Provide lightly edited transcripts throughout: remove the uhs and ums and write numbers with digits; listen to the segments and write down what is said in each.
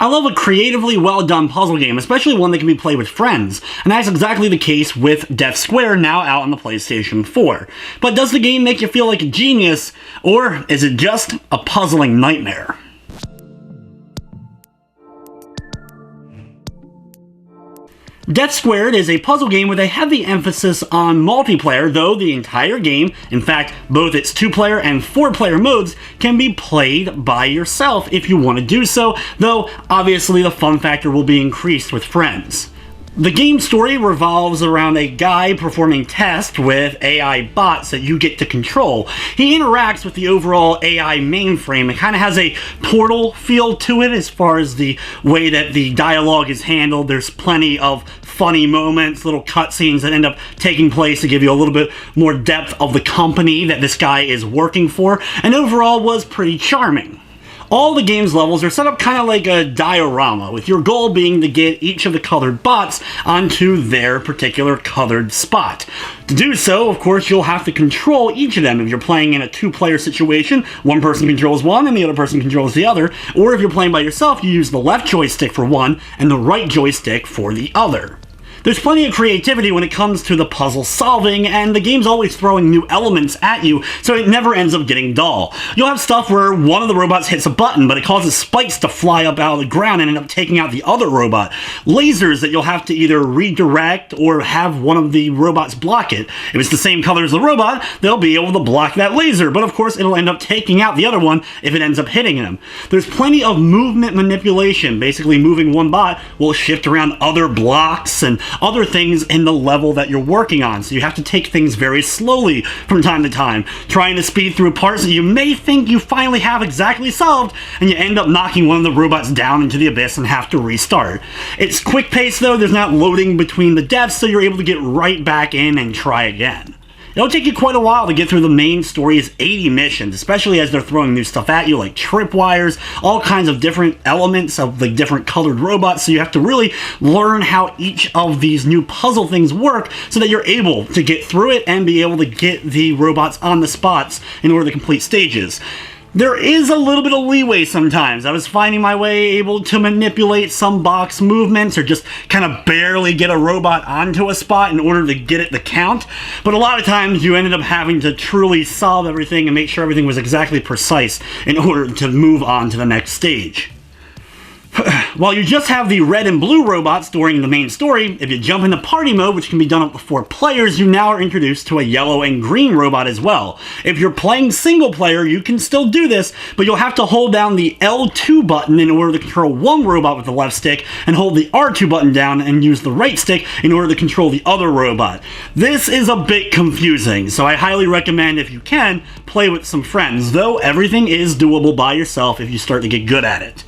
I love a creatively well-done puzzle game, especially one that can be played with friends, and that's exactly the case with Death Square, now out on the PlayStation 4. But does the game make you feel like a genius, or is it just a puzzling nightmare? Death Squared is a puzzle game with a heavy emphasis on multiplayer, though the entire game, in fact, both its 2-player and 4-player modes, can be played by yourself if you want to do so, though obviously the fun factor will be increased with friends. The game story revolves around a guy performing tests with AI bots that you get to control. He interacts with the overall AI mainframe. It kind of has a Portal feel to it as far as the way that the dialogue is handled. There's plenty of funny moments, little cutscenes that end up taking place to give you a little bit more depth of the company that this guy is working for, and overall was pretty charming. All the game's levels are set up kind of like a diorama, with your goal being to get each of the colored bots onto their particular colored spot. To do so, of course, you'll have to control each of them. If you're playing in a 2-player situation, one person controls one and the other person controls the other, or if you're playing by yourself, you use the left joystick for one and the right joystick for the other. There's plenty of creativity when it comes to the puzzle solving, and the game's always throwing new elements at you, so it never ends up getting dull. You'll have stuff where one of the robots hits a button, but it causes spikes to fly up out of the ground and end up taking out the other robot. Lasers that you'll have to either redirect or have one of the robots block it. If it's the same color as the robot, they'll be able to block that laser, but of course it'll end up taking out the other one if it ends up hitting him. There's plenty of movement manipulation. Basically, moving one bot will shift around other blocks and other things in the level that you're working on, so you have to take things very slowly from time to time, trying to speed through parts that you may think you finally have exactly solved, and you end up knocking one of the robots down into the abyss and have to restart. It's quick paced though, there's not loading between the deaths, so you're able to get right back in and try again. It'll take you quite a while to get through the main story's 80 missions, especially as they're throwing new stuff at you, like tripwires, all kinds of different elements of the different colored robots, so you have to really learn how each of these new puzzle things work so that you're able to get through it and be able to get the robots on the spots in order to complete stages. There is a little bit of leeway sometimes. I was finding my way able to manipulate some box movements or just kind of barely get a robot onto a spot in order to get it to count. But a lot of times you ended up having to truly solve everything and make sure everything was exactly precise in order to move on to the next stage. While you just have the red and blue robots during the main story, if you jump into party mode, which can be done up to 4 players, you now are introduced to a yellow and green robot as well. If you're playing single player, you can still do this, but you'll have to hold down the L2 button in order to control one robot with the left stick, and hold the R2 button down and use the right stick in order to control the other robot. This is a bit confusing, so I highly recommend, if you can, play with some friends, though everything is doable by yourself if you start to get good at it.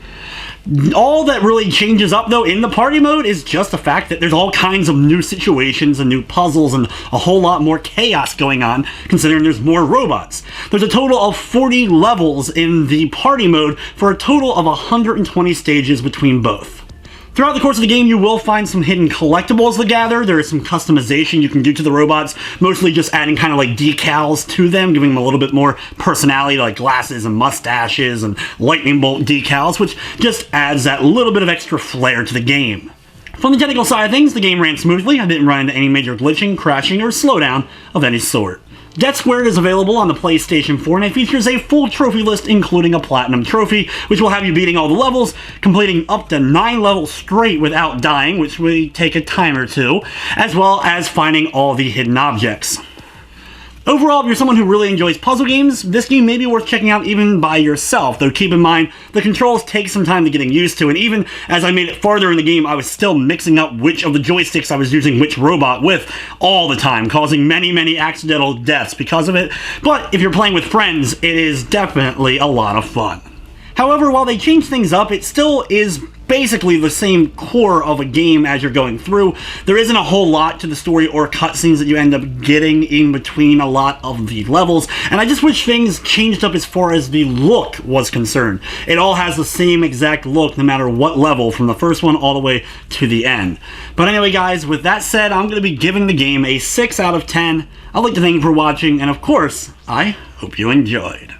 All that really changes up though in the party mode is just the fact that there's all kinds of new situations and new puzzles and a whole lot more chaos going on, considering there's more robots. There's a total of 40 levels in the party mode for a total of 120 stages between both. Throughout the course of the game, you will find some hidden collectibles to gather. There is some customization you can do to the robots, mostly just adding kind of like decals to them, giving them a little bit more personality, like glasses and mustaches and lightning bolt decals, which just adds that little bit of extra flair to the game. From the technical side of things, the game ran smoothly. I didn't run into any major glitching, crashing, or slowdown of any sort. Death Squared is available on the PlayStation 4, and it features a full trophy list including a Platinum trophy, which will have you beating all the levels, completing up to 9 levels straight without dying, which will take a time or two, as well as finding all the hidden objects. Overall, if you're someone who really enjoys puzzle games, this game may be worth checking out even by yourself, though keep in mind, the controls take some time to getting used to, and even as I made it farther in the game, I was still mixing up which of the joysticks I was using which robot with all the time, causing many accidental deaths because of it. But if you're playing with friends, it is definitely a lot of fun. However, while they change things up, it still is basically the same core of a game as you're going through. There isn't a whole lot to the story or cutscenes that you end up getting in between a lot of the levels, and I just wish things changed up as far as the look was concerned. It all has the same exact look no matter what level, from the first one all the way to the end. But anyway guys, with that said, I'm going to be giving the game a 6 out of 10. I'd like to thank you for watching, and of course, I hope you enjoyed.